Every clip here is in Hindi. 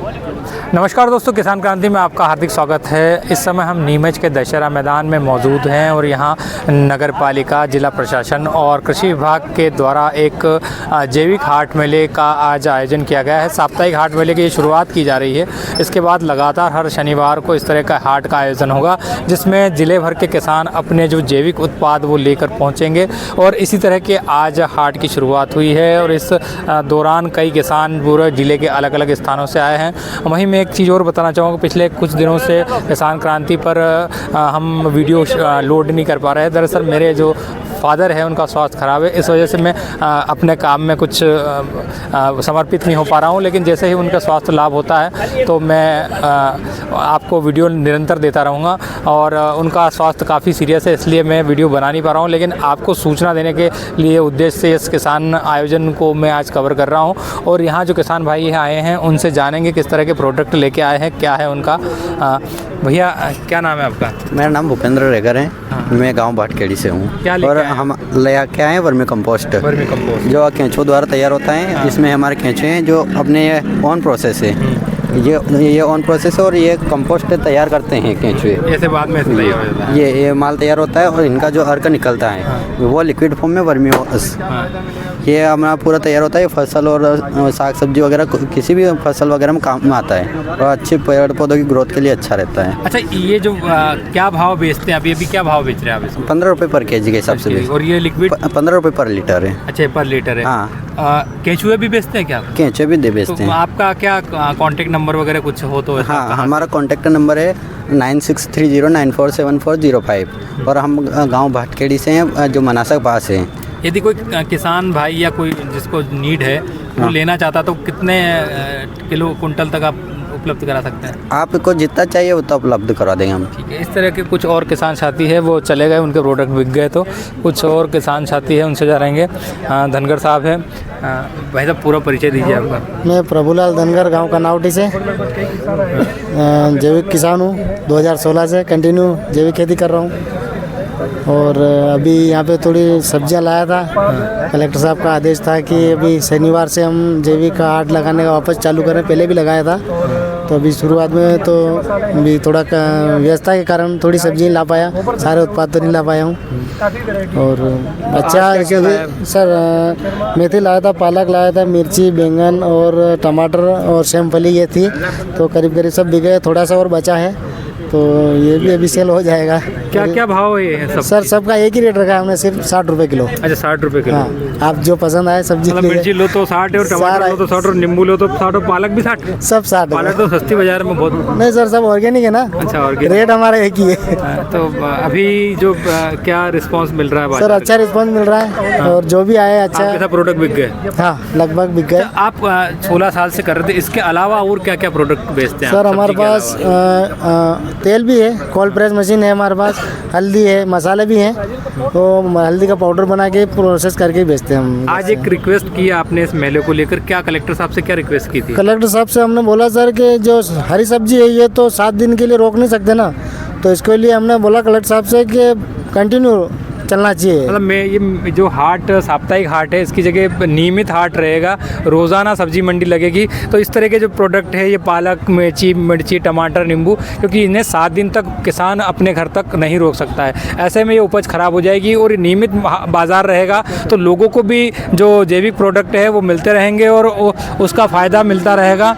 नमस्कार दोस्तों, किसान क्रांति में आपका हार्दिक स्वागत है। इस समय हम नीमच के दशहरा मैदान में मौजूद हैं और यहाँ नगर पालिका, जिला प्रशासन और कृषि विभाग के द्वारा एक जैविक हाट मेले का आज आयोजन किया गया है। साप्ताहिक हाट मेले की शुरुआत की जा रही है। इसके बाद लगातार हर शनिवार को इस तरह का हाट का आयोजन होगा, जिसमें ज़िले भर के किसान अपने जो जैविक उत्पाद वो लेकर पहुँचेंगे और इसी तरह के आज हाट की शुरुआत हुई है और इस दौरान कई किसान पूरे ज़िले के अलग अलग स्थानों से आए हैं। वहीं मैं एक चीज़ और बताना चाहूँगा, पिछले कुछ दिनों से किसान क्रांति पर हम वीडियो लोड नहीं कर पा रहे हैं। दरअसल मेरे जो फादर है उनका स्वास्थ्य ख़राब है, इस वजह से मैं अपने काम में कुछ समर्पित नहीं हो पा रहा हूँ। लेकिन जैसे ही उनका स्वास्थ्य लाभ होता है तो मैं आपको वीडियो निरंतर देता रहूँगा। और उनका स्वास्थ्य काफ़ी सीरियस है, इसलिए मैं वीडियो बना नहीं पा रहा हूँ, लेकिन आपको सूचना देने के लिए उद्देश्य से इस किसान आयोजन को मैं आज कवर कर रहा हूँ। और यहाँ जो किसान भाई यहाँ आए हैं उनसे जानेंगे किस तरह के प्रोडक्ट लेके आए हैं, क्या है उनका। भैया क्या नाम है आपका? मेरा नाम भूपेंद्र रेगर है। मैं गांव भाटखेड़ी से हूँ और हम ले क्या है वर्मी कंपोस्ट जो केंचुओं द्वारा तैयार होता है। इसमें हमारे केंचुए हैं जो अपने ऑन प्रोसेस है, ये ऑन प्रोसेस है और ये कंपोस्ट तैयार करते हैं केंचुए। ऐसे बाद में तैयार हो जाता है, ये माल तैयार होता है और इनका जो अर्क निकलता है वो लिक्विड फॉर्म में वर्मी ये हमारा पूरा तैयार होता है। फसल और साग सब्जी वगैरह किसी भी फसल वगैरह में काम में आता है और अच्छे पेड़ पौधों की ग्रोथ के लिए अच्छा रहता है। अच्छा, ये जो क्या भाव बेचते हैं अभी क्या भाव बेच रहे हैं आप इसको? 15 रुपये पर केजी के हिसाब से। और ये लिक्विड 15 रुपये पर लीटर है। अच्छा, पर लीटर है। हाँ। केंचुए भी बेचते हैं क्या? केंचुए भी बेचते हैं। आपका क्या कॉन्टेक्ट नंबर वगैरह कुछ हो तो? हाँ, हमारा कॉन्टेक्ट नंबर है 9630947145 और हम गांव भाटखेड़ी से हैं जो मनासा के पास है। यदि कोई किसान भाई या कोई जिसको नीड है वो लेना चाहता तो कितने किलो कुंटल तक आप उपलब्ध करा सकते हैं? आपको जितना चाहिए उतना उपलब्ध करा देंगे हम। ठीक है। इस तरह के कुछ और किसान साथी है, वो चले गए, उनके प्रोडक्ट बिक गए, तो कुछ और किसान साथी है उनसे जानेंगे। धनगर साहब हैं। भाई साहब पूरा परिचय दीजिए आपका। मैं प्रभुलाल धनगर, गांव का नावटी से जैविक किसान हूँ। 2016 से कंटिन्यू जैविक खेती कर रहा हूँ और अभी यहाँ पे थोड़ी सब्जियाँ लाया था। कलेक्टर साहब का आदेश था कि अभी शनिवार से हम जैविक का हाट लगाने का वापस चालू करें। पहले भी लगाया था तो अभी शुरुआत में तो अभी थोड़ा व्यस्तता के कारण थोड़ी सब्जी नहीं ला पाया, सारे उत्पाद तो नहीं ला पाया हूँ। और अच्छा सर, मेथी लाया था, पालक लाया था, मिर्ची, बैंगन और टमाटर और सेमफली ये थी, तो करीब करीब सब बिक गए। थोड़ा सा और बचा है तो ये भी अभी सेल हो जाएगा। क्या भाव है ये सब? सर सबका एक ही रेट रखा है हमने, सिर्फ 60 रुपये किलो। अच्छा, 60 रुपये किलो। हाँ, आप जो पसंद आए सब्जी मिर्ची लो तो 60 और टमाटर लो तो 60 और नींबू लो तो 60 और पालक भी 60। सब 60। पालक तो सस्ती बाजार में बहुत। नहीं सर, सब ऑर्गेनिक है ना। अच्छा, ऑर्गेनिक रेट हमारा एक ही है। तो अभी जो क्या रिस्पांस मिल रहा है सर? अच्छा रिस्पांस मिल रहा है और जो भी आए अच्छा प्रोडक्ट बिक गए। हाँ, लगभग बिक गए। आप 16 साल से कर रहे थे, इसके अलावा और क्या क्या प्रोडक्ट बेचते हैं? सर हमारे पास तेल भी है, कोल्ड प्रेस मशीन है हमारे पास, हल्दी है, मसाले भी हैं, तो हल्दी का पाउडर बना के प्रोसेस करके बेचते हैं हम। आज एक रिक्वेस्ट की आपने इस मेले को लेकर, क्या कलेक्टर साहब से क्या रिक्वेस्ट की थी? कलेक्टर साहब से हमने बोला सर कि जो हरी सब्जी है ये तो 7 दिन के लिए रोक नहीं सकते ना, तो इसके लिए हमने बोला कलेक्टर साहब से कि कंटिन्यू चलना चाहिए। मतलब मैं ये जो हाट साप्ताहिक हाट है इसकी जगह नियमित हाट रहेगा, रोज़ाना सब्जी मंडी लगेगी। तो इस तरह के जो प्रोडक्ट है, ये पालक, मिर्ची, टमाटर, नींबू, क्योंकि इन्हें 7 दिन तक किसान अपने घर तक नहीं रोक सकता है। ऐसे में ये उपज ख़राब हो जाएगी और नियमित बाज़ार रहेगा तो लोगों को भी जो जैविक प्रोडक्ट है वो मिलते रहेंगे और उसका फ़ायदा मिलता रहेगा।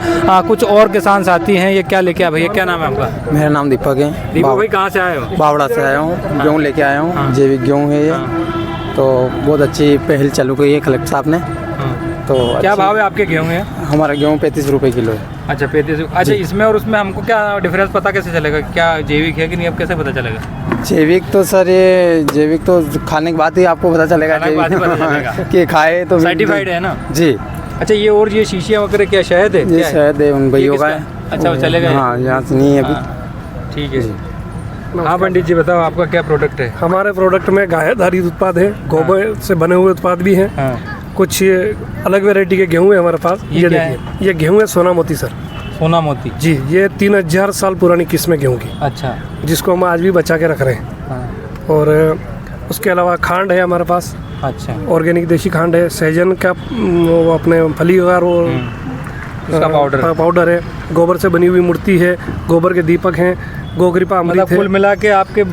कुछ और किसान साथी हैं, ये क्या लेके आए भैया? क्या नाम है आपका? मेरा नाम दीपक है। दीपक भाई कहाँ से आए हो? बावड़ा से आया हूँ, गेहूँ लेके आया हूँ। जैविक गेहूँ है ये। तो बहुत अच्छी पहल चालू की है कलेक्टर साहब ने। तो क्या भाव है आपके गेहूँ है? हमारा गेहूँ 35 रुपये किलो है। अच्छा, 35। अच्छा, इसमें और उसमें हमको क्या डिफरेंस पता कैसे चलेगा? क्या जैविक है कि नहीं, अब कैसे पता चलेगा? जैविक तो सर ये जैविक तो खाने के बाद ही आपको पता चलेगा कि खाए तो सर्टिफाइड है ना जी। अच्छा, ये और ये शीशियाँ वगैरह क्या शहद है? ये शहद है उन भैया का है। अच्छा, वो चलेगा? हाँ, यहाँ से नहीं है अभी। ठीक है। हाँ पंडित जी बताओ, आपका क्या प्रोडक्ट है? हमारे प्रोडक्ट में गाय आधारित उत्पाद है, गोबर से बने हुए उत्पाद भी हैं। कुछ अलग वैरायटी के गेहूँ है हमारे पास। ये देखिए, ये गेहूँ है सोना मोती सर। सोना मोती जी, ये 3000 साल पुरानी किस्म गेहूँ की। अच्छा, जिसको हम आज भी बचा के रख रहे हैं। और उसके अलावा खांड है हमारे पास। अच्छा, ऑर्गेनिक देसी खांड है, सहजन का वो अपने फली वगैरह वो उसका पाउडर पाउडर है, गोबर से बनी हुई मूर्ति है, गोबर के दीपक हैं, गोकृपा मतलब अमृत है। कुल मिला के आपके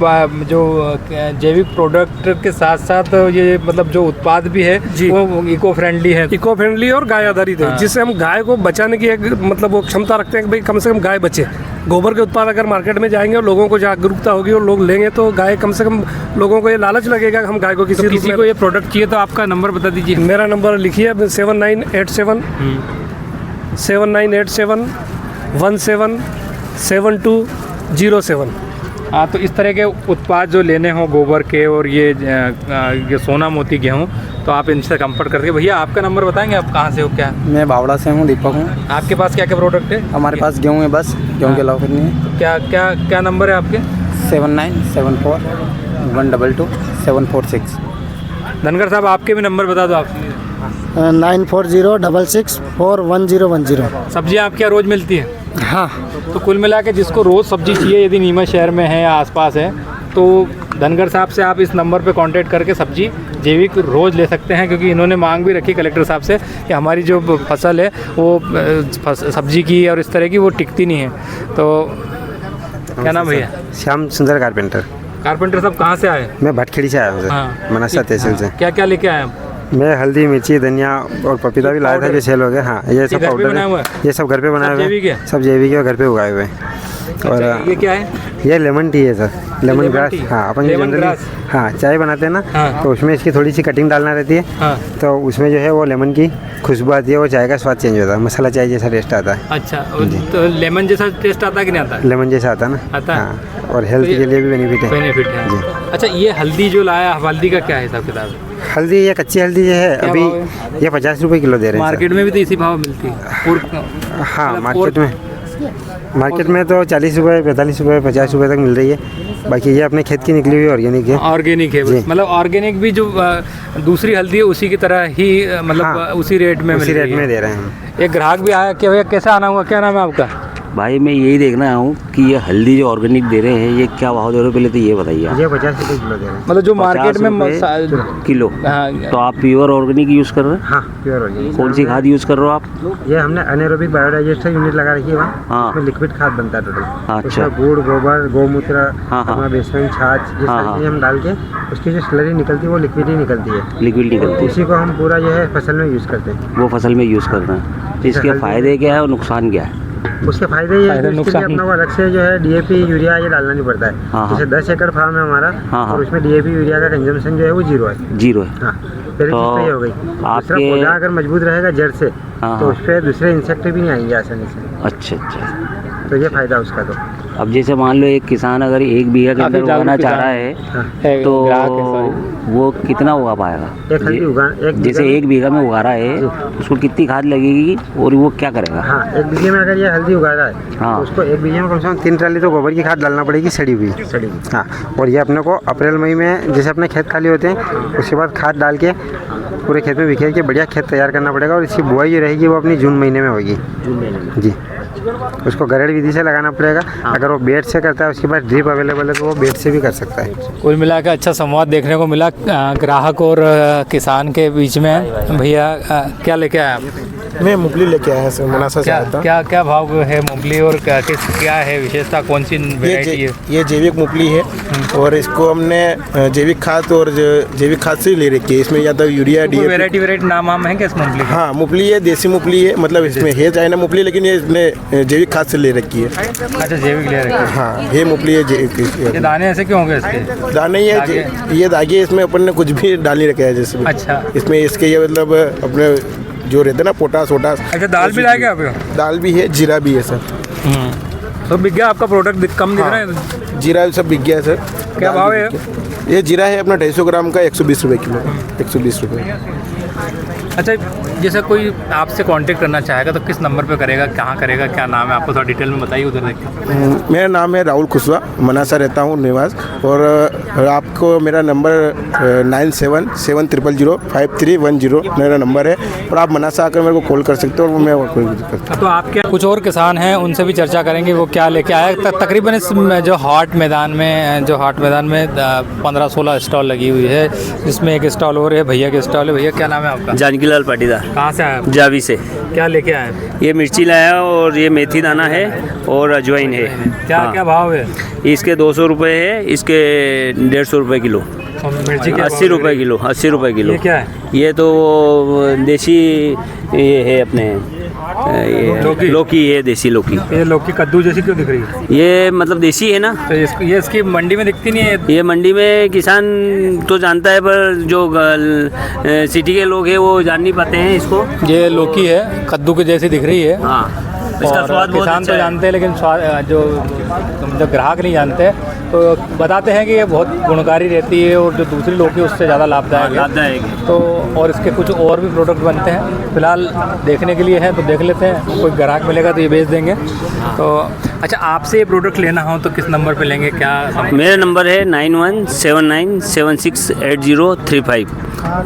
जो जैविक प्रोडक्ट के साथ साथ ये मतलब जो उत्पाद भी है जी। वो इको फ्रेंडली है। इको फ्रेंडली और गाय आधारित है, जिससे हम गाय को बचाने की एक मतलब वो क्षमता रखते हैं कि भाई कम से कम गाय बचे। गोबर के उत्पाद अगर मार्केट में जाएंगे और लोगों को जागरूकता होगी और लोग लेंगे तो गाय कम से कम लोगों को ये लालच लगेगा कि हम गाय को किसी रूप किसी में। को ये प्रोडक्ट चाहिए तो आपका नंबर बता दीजिए। मेरा नंबर लिखिए 7987 177207। हाँ, तो इस तरह के उत्पाद जो लेने हो गोबर के और ये सोना मोती गेहूँ तो आप इनसे संपर्क करके। भैया आपका नंबर बताएंगे, आप कहाँ से हो क्या? मैं बावड़ा से हूँ, दीपक हूँ। आपके पास क्या क्या प्रोडक्ट है? हमारे पास गेहूँ है, बस गेहूँ के अलावा कुछ नहीं है। क्या क्या क्या नंबर है आपके? 7974122746। धनगर साहब आपके भी नंबर बता दो आप। 940666411010। सब्जियाँ आपके यहाँ रोज़ मिलती हैं? हाँ, तो कुल मिला के जिसको रोज़ सब्जी चाहिए, यदि नीमच शहर में है या आसपास है, तो धनगर साहब से आप इस नंबर पे कांटेक्ट करके सब्जी जैविक रोज़ ले सकते हैं। क्योंकि इन्होंने मांग भी रखी कलेक्टर साहब से कि हमारी जो फसल है वो सब्जी की और इस तरह की वो टिकती नहीं है। तो क्या नाम भैया? श्याम सुंदर कारपेंटर। कारपेंटर साहब कहाँ से आए? मैं भटखेड़ी से आया हूँ सर, हाँ। मनसा तहसील से। क्या क्या लेके आए आप? मैं हल्दी, मिर्ची, धनिया और पपीता भी लाया था जो सेल हो गया। हाँ, ये सब घर पे पाउडर बनाया हुआ है? ये सब घर पे बनाए हुए जैविक है? हैं, सब जैविक है और घर पे उगाए हुए हैं। और ये क्या है? ये लेमन टी है सर, लेमन ग्रास। टी? हाँ, अपन लेमन जनरली ग्रास? हाँ चाय बनाते हैं ना, हाँ। तो उसमें इसकी थोड़ी सी कटिंग डालना रहती है। हाँ। तो उसमें जो है वो लेमन की खुशबू आती है, वो चाय का स्वाद चेंज होता है, मसाला चाय जैसा टेस्ट आता है। अच्छा, तो लेमन जैसा टेस्ट आता है कि नहीं आता? लेमन जैसा आता है ना। आता है? हाँ, और हेल्थ के लिए भी बेनिफिट है। बेनिफिट है। जी। अच्छा, ये हल्दी जो लाया, हल्दी का क्या हिसाब किताब है? हल्दी, ये कच्ची हल्दी जो है क्या अभी भाव है? ये 50 रुपये किलो दे रहे हैं सर। मार्केट में भी तो इसी भाव मिलती है। हाँ, मतलब मार्केट में तो 40 रुपये, 45 रुपये, 50 रुपये तक मिल रही है। बाकी ये अपने खेत की निकली हुई ऑर्गेनिक है। ऑर्गेनिक है, जी। मतलब ऑर्गेनिक भी जो दूसरी हल्दी है उसी की तरह ही मतलब हाँ, उसी रेट में उसी मिल रही रेट में है। दे रहे हैं हम। एक ग्राहक भी आया, क्या भैया कैसा आना हुआ, क्या नाम है आपका? भाई मैं यही देखना आया हूँ कि ये हल्दी जो ऑर्गेनिक दे रहे हैं ये क्या भाव दे रहे हो, पहले तो ये बताइए आप। ये 50 रुपये किलो दे रहे हैं। मतलब जो मार्केट में 50 रुपए किलो। हाँ, तो आप प्योर ऑर्गेनिक यूज़ कर रहे हैं? हाँ, प्योर ऑर्गेनिक। कौन सी खाद यूज़ कर रहे हो आप? ये हमने अनेरोबिक बायोडाइजेस्टर यूनिट लगा रखी है वहाँ। हाँ। उसमें लिक्विड खाद बनता है टोटल। अच्छा। उसमें गुड़, गोबर, गौमूत्र, हाँ, हाँ। अपना बेसन, छाछ, ये हाँ, सारी हाँ। चीज़ें हम डाल के उसकी जो स्लरी निकलती है वो लिक्विड ही निकलती है। लिक्विड निकलती है, उसी को हम पूरा जो है फसल में यूज़ करते हैं। वो फसल में यूज़ कर रहे हैं। तो इसके हल्दी- फ़ायदे क्या है और नुकसान क्या है? उसके फायदे ये है कि उसके नुकसान- लिए अपना को अलग से जो है DAP, यूरिया ये डालना नहीं पड़ता है। हाँ, हाँ। जैसे 10 एकड़ फार्म है हमारा, हाँ, हाँ। और उसमें DAP, यूरिया का कंजम्पशन जो है वो 0 है। जीरो है। हाँ, पहली तो चीज़ तो ये हो गई। दूसरा, आपके- पौधा अगर मजबूत रहेगा जड़ से, हाँ, तो हाँ। उस पर दूसरे इंसेक्ट भी नहीं आएंगे आसानी से। अच्छा अच्छा। तो ये फायदा उसका। तो अब जैसे मान लो एक किसान अगर 1 बीघा के काफी अंदर उगाना जागरूक चाह किसान रहा है है, तो ग्राहक है, sorry। वो कितना उगा पाएगा? एक हल्दी जैसे 1 बीघा में उगा रहा है उसको कितनी खाद लगेगी और वो क्या करेगा? हाँ, 1 बीघे में अगर ये हल्दी उगा रहा है, हाँ। तो उसको 1 बीघे में कम से कम 3 ट्राली तो गोबर की खाद डालना पड़ेगी, सड़ी हुई। हाँ, और ये अपने को अप्रैल मई में जैसे अपने खेत खाली होते हैं उसके बाद खाद डाल के पूरे खेत में बिखेर के बढ़िया खेत तैयार करना पड़ेगा। और इसकी बुआई जो रहेगी वो अपनी जून महीने में होगी। जी। उसको गरेड़ विधि से लगाना पड़ेगा। अगर वो बेड से करता है, उसके बाद ड्रिप अवेलेबल है तो वो बेड से भी कर सकता है। कुल मिलाकर अच्छा संवाद देखने को मिला ग्राहक और किसान के बीच में। भैया क्या लेके आए आप? मैं मूंगफली लेके आया सर, मनासा से क्या आया था। क्या क्या भाव है मूंगफली और क्या है विशेषता, कौन सी वैरायटी है? ये जैविक मूंगफली है और इसको हमने जैविक खाद और जैविक खाद से ले रखी है। इसमें या तो यूरिया, DAP। वैरायटी नाम है क्या इस मूंगफली का? हाँ, मूंगफली है, देसी मूंगफली है, मतलब इसमें है चाइना मूंगफली, लेकिन ये इसने जैविक खाद से ले रखी है। अच्छा, जैविक ले रखी है। हाँ, ये मूंगफली है ये दाने ऐसे क्यों होंगे इसके? दाने ये दागे, इसमें अपन ने कुछ भी डाल नहीं रखा है। जैसे अच्छा। इसमें इसके ये मतलब अपने जो रहते हैं ना पोटास वोटास। अच्छा, दाल भी लाएगा आप? दाल भी है, जीरा भी है सर। तो बिक गया आपका प्रोडक्ट, कम दिख रहा है। जीरा सब बिक गया है सर। क्या भाव है? ये जीरा है अपना 250 ग्राम का 120 रुपये किलो। 120 रुपये। अच्छा, जैसे कोई आपसे कांटेक्ट करना चाहेगा तो किस नंबर पे करेगा, कहाँ करेगा, क्या नाम है आपको, थोड़ा डिटेल में बताइए उधर देख के। मेरा नाम है राहुल कुशवाहा, मनासा रहता हूँ निवास। और आपको मेरा नंबर 97700531 मेरा नंबर है। और आप मनासा आकर मेरे को कॉल कर सकते हो और मैं कोई करता हूँ। तो आपके कुछ और किसान हैं, उनसे भी चर्चा करेंगे वो क्या लेके आए। तकरीबन इस जो हाट मैदान में 15-16 स्टॉल लगी हुई है, जिसमें एक स्टॉल और है, भैया के स्टॉल है। भैया क्या नाम है है आपका? जानकीलाल पाटीदार, कहाँ से आए आप? जावी से। क्या लेके आए? ये मिर्ची लाया और ये मेथी दाना है और अजवाइन है। क्या क्या भाव है? इसके 200 रुपये है, इसके 150 रुपये किलो। मिर्ची के 80 रुपये किलो, 80 रुपये किलो। ये क्या है? ये तो देसी ये है अपने लौकी है, देसी लौकी। ये लौकी कद्दू जैसी क्यों दिख रही है? ये मतलब देसी है ना। तो ये इसकी मंडी में दिखती नहीं है? ये मंडी में किसान तो जानता है, पर जो सिटी के लोग हैं वो जान नहीं पाते हैं इसको। ये लौकी है, कद्दू की जैसी दिख रही है। हाँ, इसका और स्वाद बहुत किसान अच्छा तो है। जानते हैं, लेकिन स्वाद जो ग्राहक नहीं जानते तो बताते हैं कि ये बहुत गुणकारी रहती है और जो दूसरी लौकी उससे ज़्यादा लाभदायक है। लाभदायक है। तो और इसके कुछ और भी प्रोडक्ट बनते हैं, फिलहाल देखने के लिए है तो देख लेते हैं, कोई ग्राहक मिलेगा तो ये बेच देंगे। तो अच्छा, आपसे ये प्रोडक्ट लेना हो तो किस नंबर पे लेंगे? क्या मेरा नंबर है 9179768035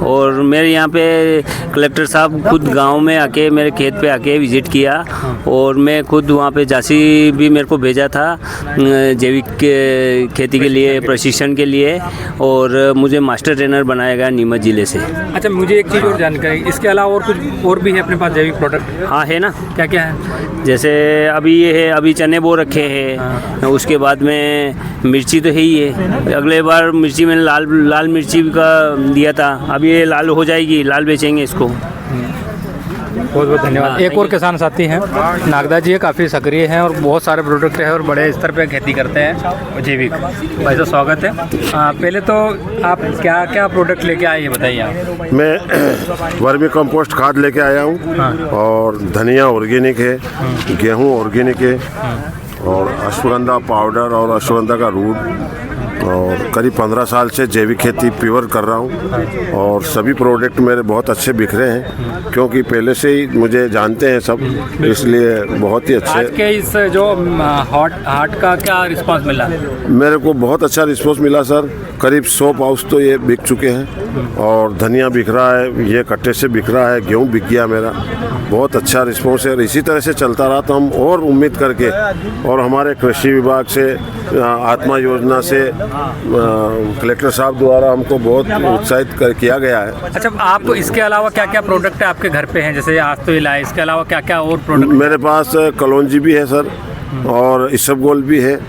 और मेरे यहाँ पे कलेक्टर साहब खुद गांव में आके मेरे खेत पे आके विज़िट किया और मैं खुद वहाँ पे झांसी भी मेरे को भेजा था जैविक खेती के लिए प्रशिक्षण के लिए, और मुझे मास्टर ट्रेनर बनाया गया नीमच ज़िले से। अच्छा, मुझे एक चीज़ और जानकारी, इसके अलावा और कुछ और भी है अपने पास जैविक प्रोडक्ट? हाँ है ना। क्या क्या है? जैसे अभी ये है, अभी चने बो रखे हैं। उसके बाद में मिर्ची तो है ही है। अगले बार मिर्ची मैंने लाल मिर्ची का दिया था, अब ये लाल हो जाएगी, लाल बेचेंगे इसको। बहुत बहुत धन्यवाद। एक और किसान साथी हैं, नागदा जी है, काफ़ी सक्रिय हैं और बहुत सारे प्रोडक्ट हैं और बड़े स्तर पे खेती करते हैं जैविक। भाई साहब स्वागत है। पहले तो आप क्या क्या प्रोडक्ट लेके आए ये बताइए आप। मैं वर्मी कंपोस्ट खाद लेके आया हूँ और धनिया ऑर्गेनिक है, गेहूँ ऑर्गेनिक है और अश्वगंधा पाउडर और अश्वगंधा का रूट, और करीब 15 साल से जैविक खेती प्योर कर रहा हूँ और सभी प्रोडक्ट मेरे बहुत अच्छे बिक रहे हैं क्योंकि पहले से ही मुझे जानते हैं सब, इसलिए बहुत ही अच्छे। आज के इस जो हाट का क्या रिस्पांस मिला? मेरे को बहुत अच्छा रिस्पांस मिला सर। करीब 100 पाउच तो ये बिक चुके हैं और धनिया बिक रहा है, ये कट्टे से बिक रहा है, गेहूँ बिक गया मेरा। बहुत अच्छा रिस्पांस है और इसी तरह से चलता रहा तो हम और उम्मीद करके और हमारे कृषि विभाग से, आत्मा योजना से, कलेक्टर साहब द्वारा हमको बहुत उत्साहित किया गया है। अच्छा, आप इसके अलावा क्या क्या प्रोडक्ट आपके घर पे हैं? जैसे आज तो ये लाए, इसके अलावा क्या क्या और प्रोडक्ट? मेरे पास कलौंजी भी है सर और इसबगोल भी है,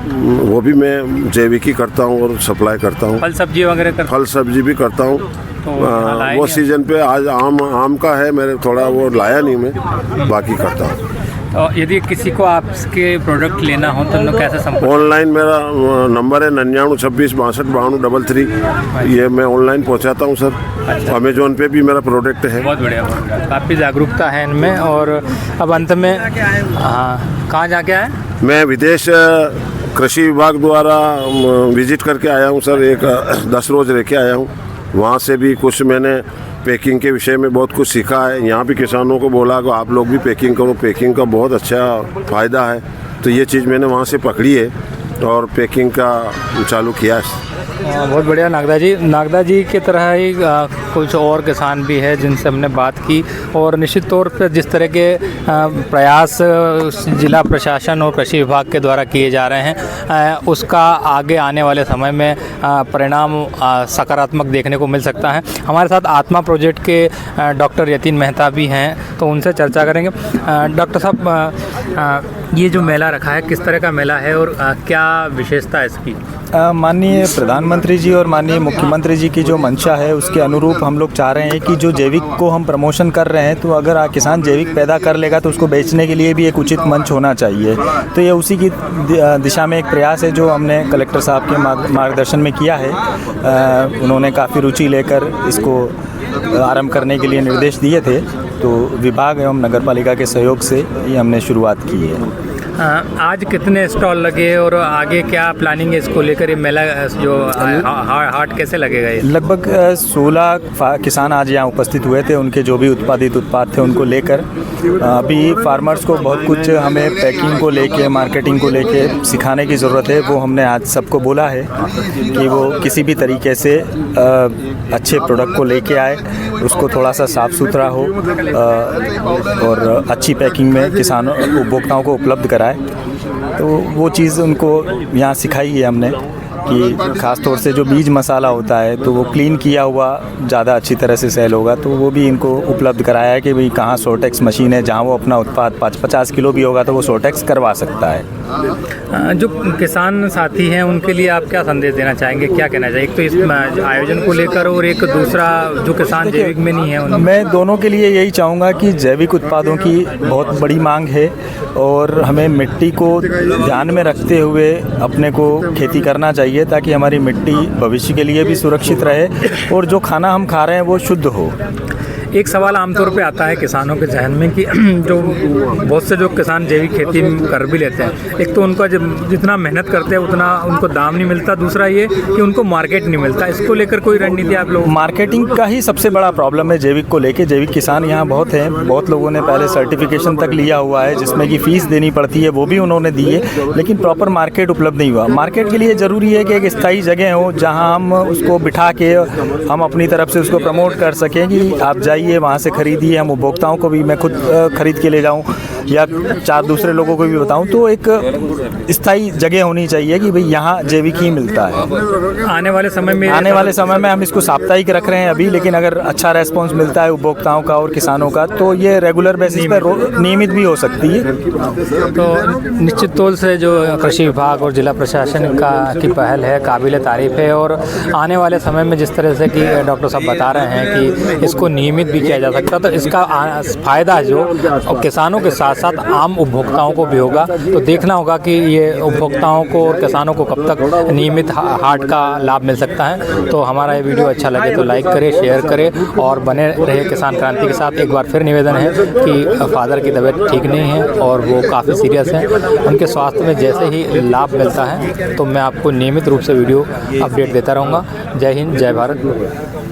वो भी मैं जैविक ही करता हूँ और सप्लाई करता हूँ। फल सब्जी वगैरह फल सब्जी भी करता हूँ। वो सीजन पे आज आम का है, मेरे थोड़ा वो लाया नहीं मैं, बाकी करता हूँ। तो यदि किसी को आपके प्रोडक्ट लेना हो तो उनको कैसे संपर्क? ऑनलाइन मेरा नंबर है 9926625233, ये मैं ऑनलाइन पहुंचाता हूं सर। अच्छा। अमेजोन पे भी मेरा प्रोडक्ट है। बहुत बढ़िया, काफ़ी जागरूकता है इनमें। और अब अंत में कहाँ जाके आए? मैं विदेश कृषि विभाग द्वारा विजिट करके आया हूं सर, एक 10 रोज़ रह के आया हूं। वहाँ से भी कुछ मैंने पैकिंग के विषय में बहुत कुछ सीखा है। यहाँ भी किसानों को बोला कि आप लोग भी पैकिंग करो, पैकिंग का बहुत अच्छा फ़ायदा है। तो ये चीज़ मैंने वहाँ से पकड़ी है और पैकिंग का चालू किया है। बहुत बढ़िया। नागदा जी की तरह ही कुछ और किसान भी है जिनसे हमने बात की और निश्चित तौर पर जिस तरह के प्रयास जिला प्रशासन और कृषि विभाग के द्वारा किए जा रहे हैं उसका आगे आने वाले समय में परिणाम सकारात्मक देखने को मिल सकता है। हमारे साथ आत्मा प्रोजेक्ट के डॉक्टर यतीन मेहता भी हैं, तो उनसे चर्चा करेंगे। डॉक्टर साहब, ये जो मेला रखा है किस तरह का मेला है और क्या विशेषता है इसकी? माननीय प्रधानमंत्री जी और माननीय मुख्यमंत्री जी की जो मंशा है उसके अनुरूप हम लोग चाह रहे हैं कि जो जैविक को हम प्रमोशन कर रहे हैं, तो अगर किसान जैविक पैदा कर लेगा तो उसको बेचने के लिए भी एक उचित मंच होना चाहिए। तो ये उसी की दिशा में एक प्रयास है जो हमने कलेक्टर साहब के मार्गदर्शन में किया है। उन्होंने काफ़ी रुचि लेकर इसको आरंभ करने के लिए निर्देश दिए थे, तो विभाग एवं नगरपालिका के सहयोग से ये हमने शुरुआत की है। आज कितने स्टॉल लगे और आगे क्या प्लानिंग है इसको लेकर? ये मेला जो हाट कैसे लगेगा? ये लगभग 16 किसान आज यहाँ उपस्थित हुए थे। उनके जो भी उत्पादित उत्पाद थे उनको लेकर अभी फार्मर्स को बहुत कुछ हमें पैकिंग को लेके, मार्केटिंग को लेके सिखाने की ज़रूरत है। वो हमने आज सबको बोला है कि वो किसी भी तरीके से अच्छे प्रोडक्ट को लेके आए, उसको थोड़ा सा साफ़ सुथरा हो और अच्छी पैकिंग में किसानों उपभोक्ताओं को उपलब्ध कराए। तो वो चीज़ उनको यहाँ सिखाई है हमने। कि ख़ास तौर से जो बीज मसाला होता है तो वो क्लीन किया हुआ ज़्यादा अच्छी तरह से सेल होगा, तो वो भी इनको उपलब्ध कराया है कि भाई कहाँ सोटेक्स मशीन है जहाँ वो अपना उत्पाद 50 किलो भी होगा तो वो सोटेक्स करवा सकता है। जो किसान साथी हैं उनके लिए आप क्या संदेश देना चाहेंगे, क्या कहना चाहिए, एक तो इस आयोजन को लेकर और एक दूसरा जो किसान जैविक में नहीं है मैं दोनों के लिए यही चाहूँगा कि जैविक उत्पादों की बहुत बड़ी मांग है और हमें मिट्टी को ध्यान में रखते हुए अपने को खेती करना चाहिए ताकि हमारी मिट्टी भविष्य के लिए भी सुरक्षित रहे और जो खाना हम खा रहे हैं वो शुद्ध हो। एक सवाल आमतौर पे आता है किसानों के जहन में कि जो बहुत से जो किसान जैविक खेती कर भी लेते हैं, एक तो उनका जब जितना मेहनत करते हैं उतना उनको दाम नहीं मिलता, दूसरा ये कि उनको मार्केट नहीं मिलता। इसको लेकर कोई रणनीति आप लोग? मार्केटिंग का ही सबसे बड़ा प्रॉब्लम है जैविक को लेके। जैविक किसान यहाँ बहुत हैं, बहुत लोगों ने पहले सर्टिफिकेशन तक लिया हुआ है जिसमें कि फ़ीस देनी पड़ती है, वो भी उन्होंने दी है, लेकिन प्रॉपर मार्केट उपलब्ध नहीं हुआ। मार्केट के लिए ज़रूरी है कि एक स्थायी जगह हो जहाँ हम उसको बिठा के हम अपनी तरफ से उसको प्रमोट कर सकें कि आप जाइए वहाँ से खरीदिए। हम उपभोक्ताओं को भी, मैं खुद खरीद के ले जाऊँ या 4 दूसरे लोगों को भी बताऊँ, तो एक स्थायी जगह होनी चाहिए कि भाई यहाँ जैविक ही मिलता है। आने वाले समय में हम इसको साप्ताहिक रख रहे हैं अभी, लेकिन अगर अच्छा रेस्पॉन्स मिलता है उपभोक्ताओं का और किसानों का तो ये रेगुलर बेसिस पर नियमित भी हो सकती है। तो निश्चित तौर से जो कृषि विभाग और जिला प्रशासन की पहल है काबिल तारीफ है और आने वाले समय में जिस तरह से कि डॉक्टर साहब बता रहे हैं कि इसको नियमित भी किया जा सकता, तो इसका फ़ायदा जो किसानों के साथ साथ आम उपभोक्ताओं को भी होगा। तो देखना होगा कि ये उपभोक्ताओं को और किसानों को कब तक नियमित हाट का लाभ मिल सकता है। तो हमारा ये वीडियो अच्छा लगे तो लाइक करें, शेयर करें और बने रहे किसान क्रांति के साथ। एक बार फिर निवेदन है कि फादर की तबीयत ठीक नहीं है और वो काफ़ी सीरियस हैं, उनके स्वास्थ्य में जैसे ही लाभ मिलता है तो मैं आपको नियमित रूप से वीडियो अपडेट देता रहूँगा। जय हिंद, जय भारत।